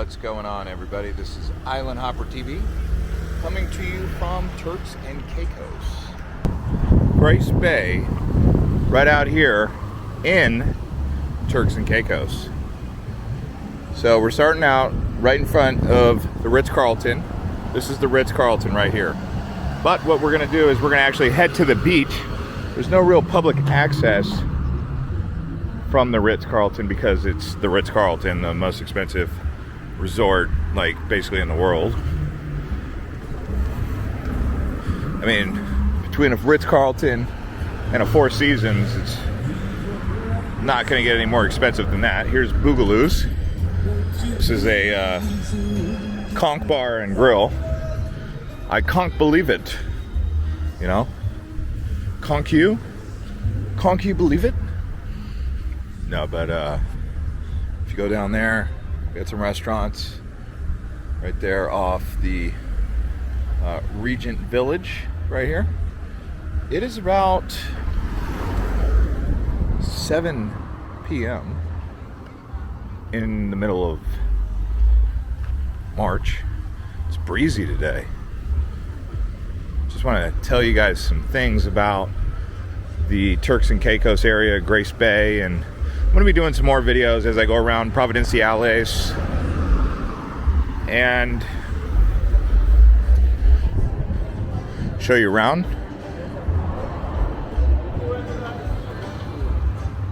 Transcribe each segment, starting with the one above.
What's going on, everybody? This is Island Hopper TV coming to you from Turks and Caicos. Grace Bay, right out here in Turks and Caicos. So we're starting out right in front of the Ritz-Carlton. This is the Ritz-Carlton right here. But what we're going to do is we're going to actually head to the beach. There's no real public access from the Ritz-Carlton because it's the Ritz-Carlton, the most expensive resort, like, basically in the world. I mean, between a Ritz-Carlton and a Four Seasons, it's not going to get any more expensive than that. Here's Boogaloo's. This is a conch bar and grill. I can't believe it. You know? Can't you? Can't you believe it? No, but if you go down there, we got some restaurants right there off the Regent Village right here. It is about 7 p.m. in the middle of March. It's breezy today. Just want to tell you guys some things about the Turks and Caicos area, Grace Bay, and I'm going to be doing some more videos as I go around Providenciales and show you around.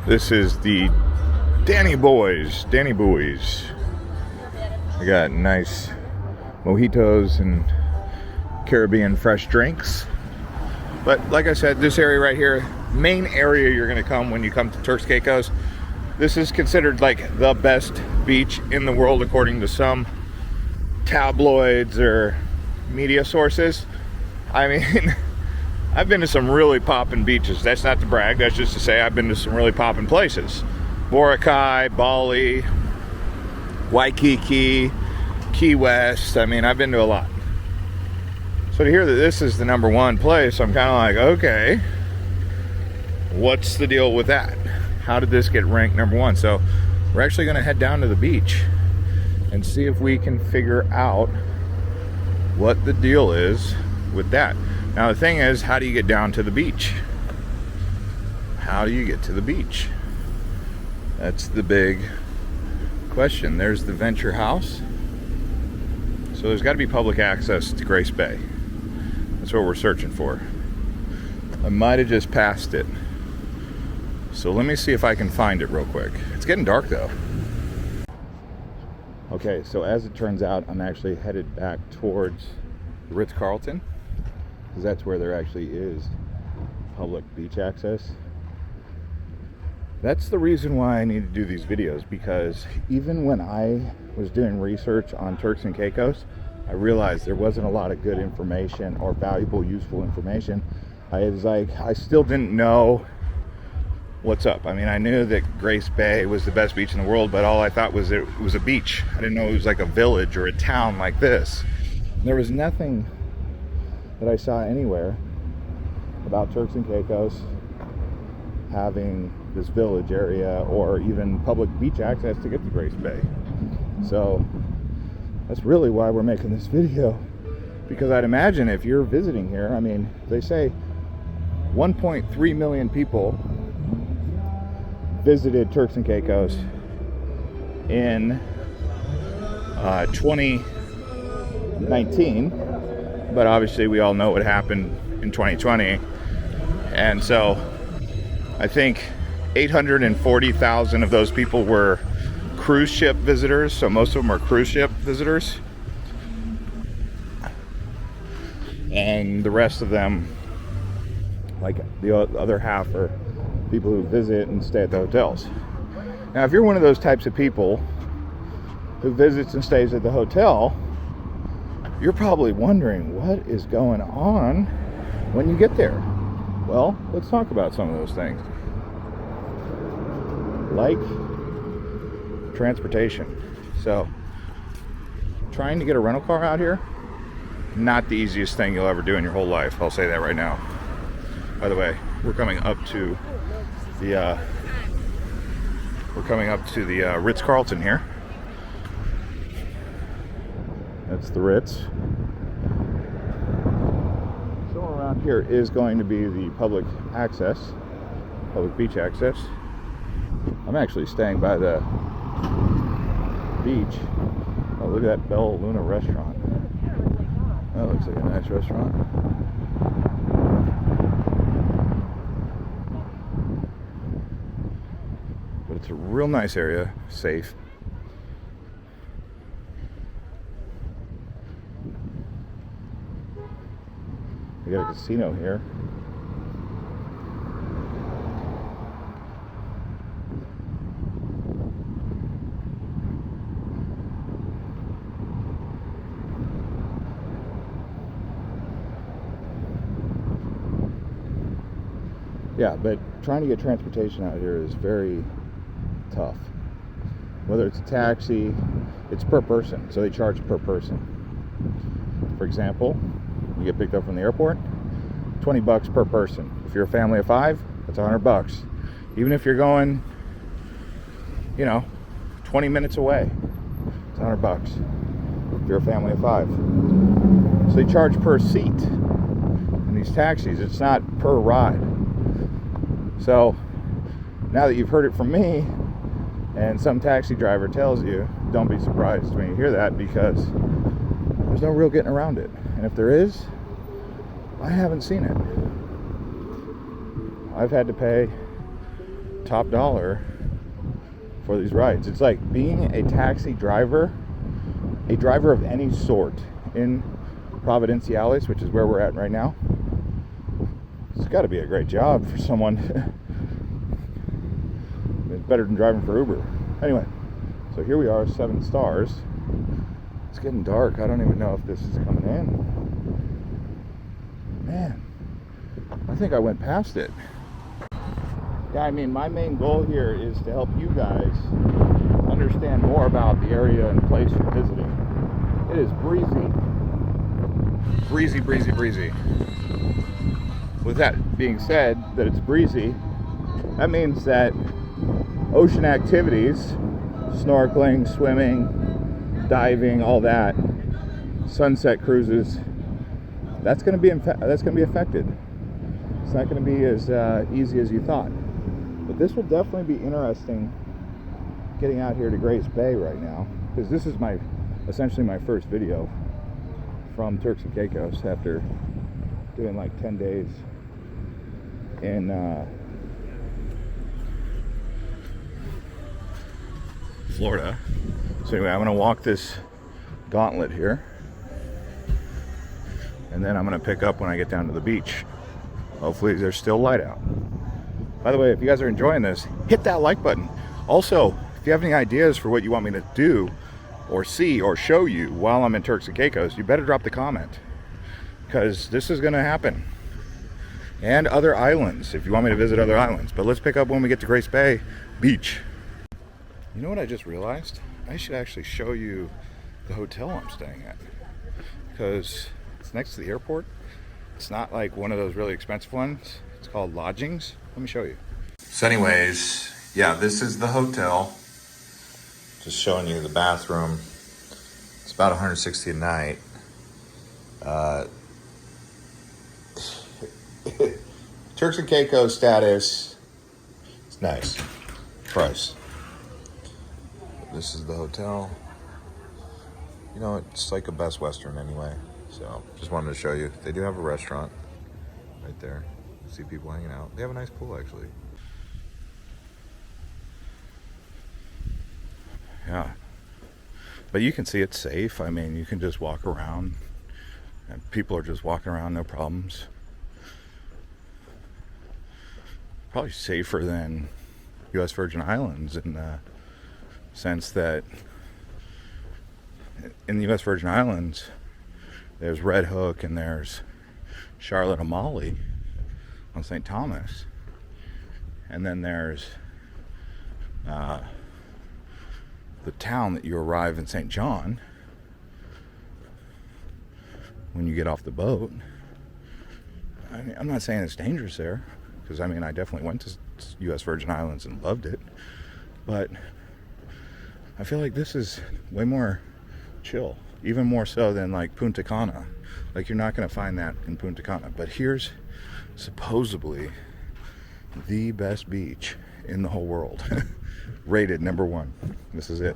This is the Danny Boys. I got nice mojitos and Caribbean fresh drinks. But like I said, this area right here, main area you're going to come when you come to Turks Caicos. This is considered like the best beach in the world according to some tabloids or media sources. I mean, I've been to some really poppin' beaches. That's not to brag, that's just to say I've been to some really poppin' places. Boracay, Bali, Waikiki, Key West. I mean, I've been to a lot. So to hear that this is the #1 place, I'm kind of like, okay, what's the deal with that? How did this get ranked #1? So we're actually going to head down to the beach and see if we can figure out what the deal is with that. Now the thing is, how do you get down to the beach? How do you get to the beach? That's the big question. There's the Venture House. So there's got to be public access to Grace Bay. That's what we're searching for. I might have just passed it. So let me see if I can find it real quick. It's getting dark though. Okay, so as it turns out, I'm actually headed back towards the Ritz-Carlton, because that's where there actually is public beach access. That's the reason why I need to do these videos, because even when I was doing research on Turks and Caicos, I realized there wasn't a lot of good information or valuable, useful information. I still didn't know what's up. I mean, I knew that Grace Bay was the best beach in the world, but all I thought was it was a beach. I didn't know it was like a village or a town like this. There was nothing that I saw anywhere about Turks and Caicos having this village area or even public beach access to get to Grace Bay. So that's really why we're making this video, because I'd imagine if you're visiting here, I mean, they say 1.3 million people visited Turks and Caicos in 2019, but obviously we all know what happened in 2020, and so I think 840,000 of those people were cruise ship visitors, so most of them are cruise ship visitors, and the rest of them, like the other half, are people who visit and stay at the hotels. Now, if you're one of those types of people who visits and stays at the hotel, you're probably wondering what is going on when you get there. Well, let's talk about some of those things. Like transportation. So, trying to get a rental car out here, not the easiest thing you'll ever do in your whole life. I'll say that right now. By the way, we're coming up to the Ritz-Carlton here. That's the Ritz. Somewhere around here is going to be the public beach access. I'm actually staying by the beach. Oh, look at that Bella Luna restaurant. That looks like a nice restaurant. But it's a real nice area, safe. We got a casino here. Yeah, but trying to get transportation out here is very tough. Whether it's a taxi, it's per person, so they charge per person. For example, you get picked up from the airport, $20 per person. If you're a family of 5, that's $100. Even if you're going, 20 minutes away, it's $100. If you're a family of 5. So they charge per seat in these taxis. It's not per ride. So now that you've heard it from me, and some taxi driver tells you, don't be surprised when you hear that, because there's no real getting around it. And if there is, I haven't seen it. I've had to pay top dollar for these rides. It's like being a taxi driver, a driver of any sort in Providenciales, which is where we're at right now. It's got to be a great job for someone. It's better than driving for Uber. Anyway, so here we are, 7 stars. It's getting dark. I don't even know if this is coming in. Man, I think I went past it. Yeah, I mean, my main goal here is to help you guys understand more about the area and place you're visiting. It is breezy. Breezy, breezy, breezy. With that being said, that it's breezy, that means that ocean activities, snorkeling, swimming, diving, all that, sunset cruises, that's going to be affected. It's not going to be as easy as you thought. But this will definitely be interesting getting out here to Grace Bay right now, because this is essentially my first video from Turks and Caicos after doing like 10 days in Florida. So anyway, I'm going to walk this gauntlet here, and then I'm going to pick up when I get down to the beach. Hopefully there's still light out. By the way, if you guys are enjoying this, hit that like button. Also, if you have any ideas for what you want me to do or see or show you while I'm in Turks and Caicos, you better drop the comment, because this is going to happen. And other islands, if you want me to visit other islands. But let's pick up when we get to Grace Bay Beach. You know what I just realized? I should actually show you the hotel I'm staying at, because it's next to the airport. It's not like one of those really expensive ones. It's called Lodgings. Let me show you. So anyways, yeah, this is the hotel. Just showing you the bathroom. It's about $160 a night. Turks and Caicos status. It's nice. Price. This is the hotel. It's like a Best Western anyway. So just wanted to show you. They do have a restaurant right there. You see people hanging out. They have a nice pool actually. Yeah. But you can see it's safe. I mean, you can just walk around, and people are just walking around, no problems. Probably safer than U.S. Virgin Islands in the sense that in the U.S. Virgin Islands, there's Red Hook and there's Charlotte Amalie on St. Thomas. And then there's the town that you arrive in St. John when you get off the boat. I mean, I'm not saying it's dangerous there, because I mean, I definitely went to U.S. Virgin Islands and loved it, but I feel like this is way more chill. even more so than like Punta Cana. Like, you're not going to find that in Punta Cana. But here's supposedly the best beach in the whole world. Rated #1. This is it.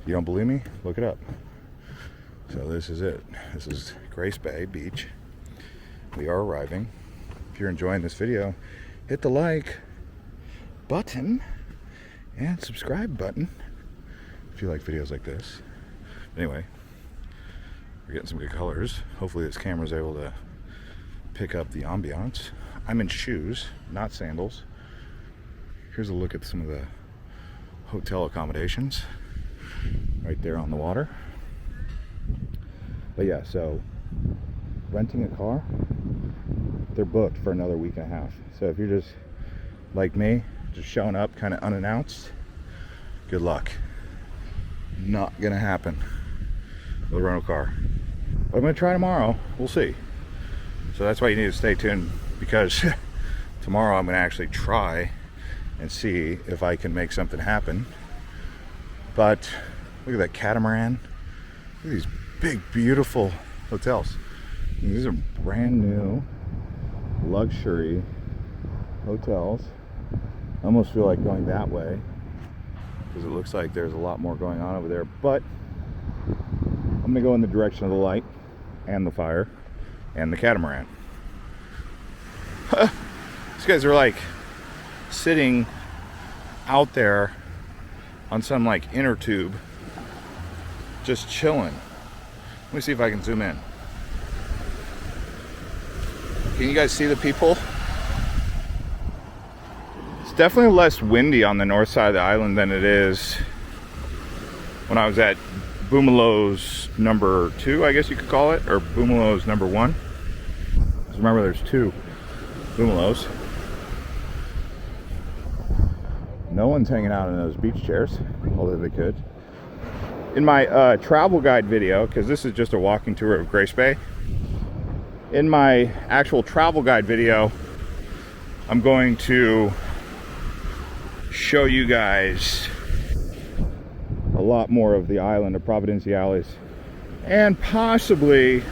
You don't believe me? Look it up. So this is it. This is Grace Bay Beach. We are arriving. If you're enjoying this video, hit the like button and subscribe button if you like videos like this. Anyway, we're getting some good colors. Hopefully this camera's able to pick up the ambiance. I'm in shoes, not sandals. Here's a look at some of the hotel accommodations right there on the water. But yeah, so renting a car, they're booked for another week and a half. So if you're just like me, just showing up kind of unannounced, good luck. Not gonna happen with a rental car. But I'm gonna try tomorrow. We'll see. So that's why you need to stay tuned, because tomorrow I'm gonna actually try and see if I can make something happen. But look at that catamaran. Look at these big, beautiful hotels. These are brand new luxury hotels. I almost feel like going that way because it looks like there's a lot more going on over there. But I'm gonna go in the direction of the light and the fire and the catamaran. These guys are like sitting out there on some like inner tube, just chilling. Let me see if I can zoom in. Can you guys see the people? It's definitely less windy on the north side of the island than it is when I was at Boomalow's #2, I guess you could call it, or Boomalow's #1. Because remember, there's 2 Boomalow's. No one's hanging out in those beach chairs, although they could. In my travel guide video, because this is just a walking tour of Grace Bay, in my actual travel guide video, I'm going to show you guys a lot more of the island of Providenciales and possibly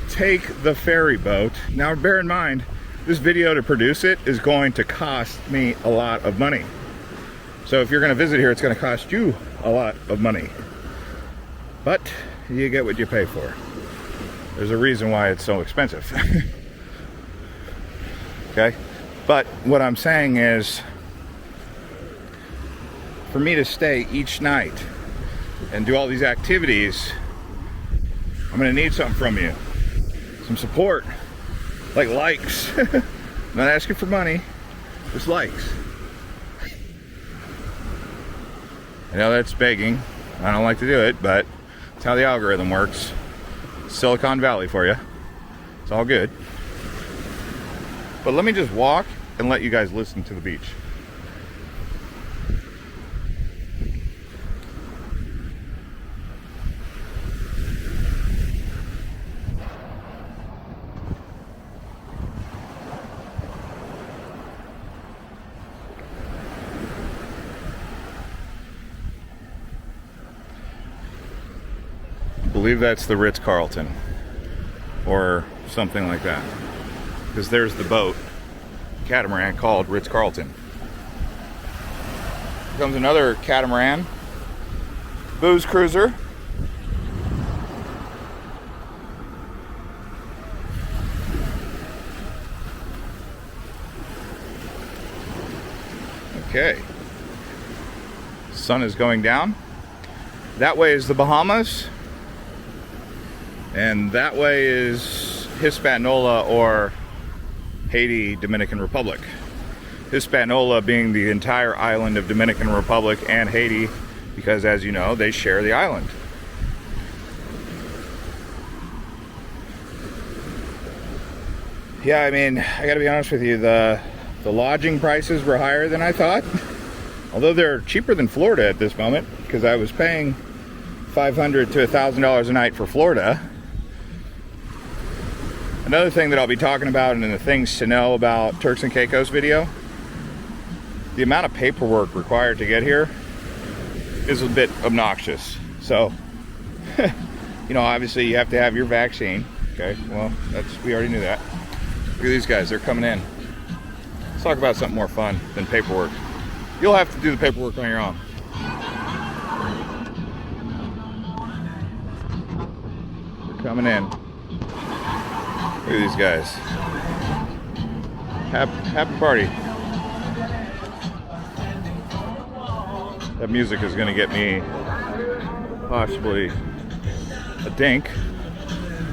take the ferry boat. Now bear in mind, this video, to produce it, is going to cost me a lot of money. So if you're going to visit here, it's going to cost you a lot of money. But you get what you pay for. There's a reason why it's so expensive. Okay? But what I'm saying is, for me to stay each night and do all these activities, I'm going to need something from you. Some support. Like likes. I'm not asking for money, just likes. I know that's begging. I don't like to do it, but it's how the algorithm works. Silicon Valley for you. It's all good. But let me just walk and let you guys listen to the beach. I believe that's the Ritz-Carlton or something like that, because there's the boat catamaran called Ritz-Carlton. Here comes another catamaran, booze cruiser. Okay, sun is going down. That way is the Bahamas. And that way is Hispaniola, or Haiti, Dominican Republic. Hispaniola being the entire island of Dominican Republic and Haiti, because as you know, they share the island. Yeah, I mean, I gotta be honest with you, the lodging prices were higher than I thought. Although they're cheaper than Florida at this moment, because I was paying $500 to $1,000 a night for Florida. Another thing that I'll be talking about in the things to know about Turks and Caicos video, the amount of paperwork required to get here is a bit obnoxious. So You know, obviously you have to have your vaccine. Okay, well, we already knew that. Look at these guys, they're coming in. Let's talk about something more fun than paperwork. You'll have to do the paperwork on your own. They're coming in. Look at these guys. Happy party. That music is gonna get me possibly a dink.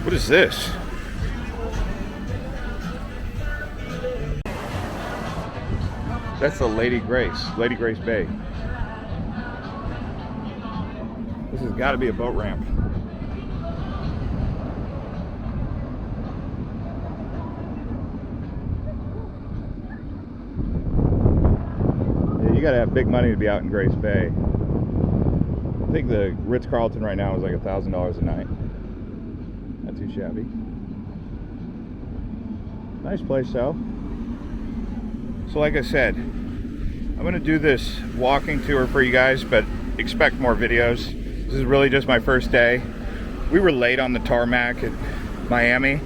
What is this? That's the Lady Grace Bay. This has got to be a boat ramp. Yeah, you got to have big money to be out in Grace Bay. I think the Ritz-Carlton right now is like $1,000 a night. Not too shabby. Nice place though. So like I said, I'm going to do this walking tour for you guys, but expect more videos. This is really just my first day. We were late on the tarmac at Miami.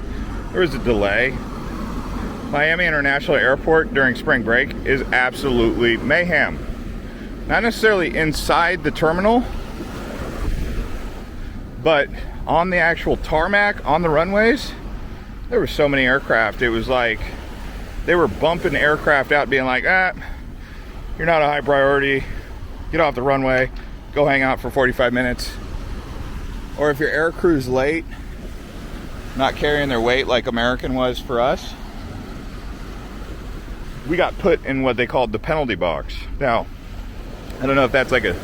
There was a delay. Miami International Airport during spring break is absolutely mayhem. Not necessarily inside the terminal, but on the actual tarmac, on the runways, there were so many aircraft. It was like they were bumping aircraft out, being like, you're not a high priority, get off the runway, go hang out for 45 minutes. Or if your air crew's late, not carrying their weight like American was for us, we got put in what they called the penalty box. Now, I don't know if that's like a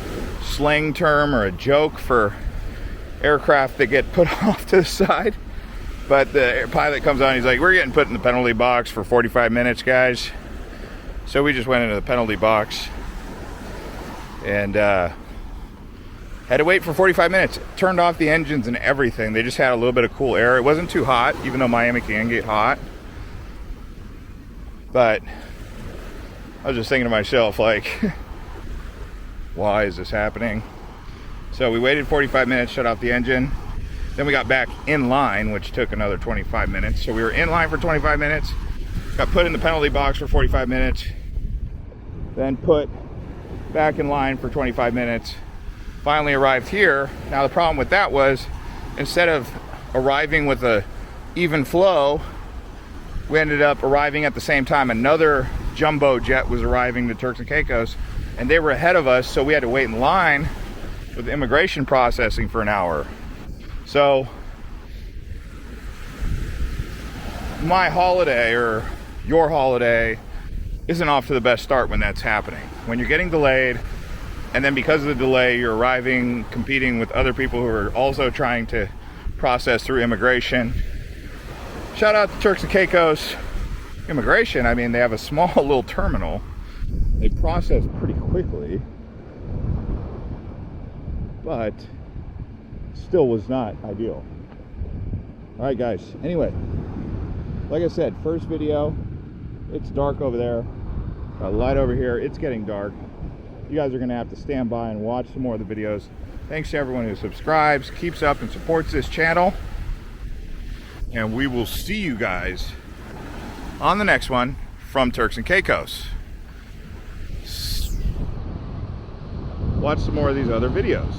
slang term or a joke for aircraft that get put off to the side, but the pilot comes on, he's like, we're getting put in the penalty box for 45 minutes, guys. So we just went into the penalty box and had to wait for 45 minutes. Turned off the engines and everything. They just had a little bit of cool air. It wasn't too hot, even though Miami can get hot. But I was just thinking to myself, like, why is this happening? So we waited 45 minutes, shut off the engine. Then we got back in line, which took another 25 minutes. So we were in line for 25 minutes, got put in the penalty box for 45 minutes, then put back in line for 25 minutes, finally arrived here. Now the problem with that was, instead of arriving with a even flow, we ended up arriving at the same time. Another jumbo jet was arriving to Turks and Caicos, and they were ahead of us, so we had to wait in line with immigration processing for an hour. So my holiday, or your holiday, isn't off to the best start when that's happening. When you're getting delayed, and then because of the delay, you're arriving, competing with other people who are also trying to process through immigration. Shout out to Turks and Caicos immigration. I mean, they have a small little terminal. They process pretty quickly, but still was not ideal. All right, guys. Anyway, like I said, first video. It's dark over there. Got a light over here. It's getting dark. You guys are going to have to stand by and watch some more of the videos. Thanks to everyone who subscribes, keeps up, and supports this channel. And we will see you guys on the next one from Turks and Caicos. Watch some more of these other videos.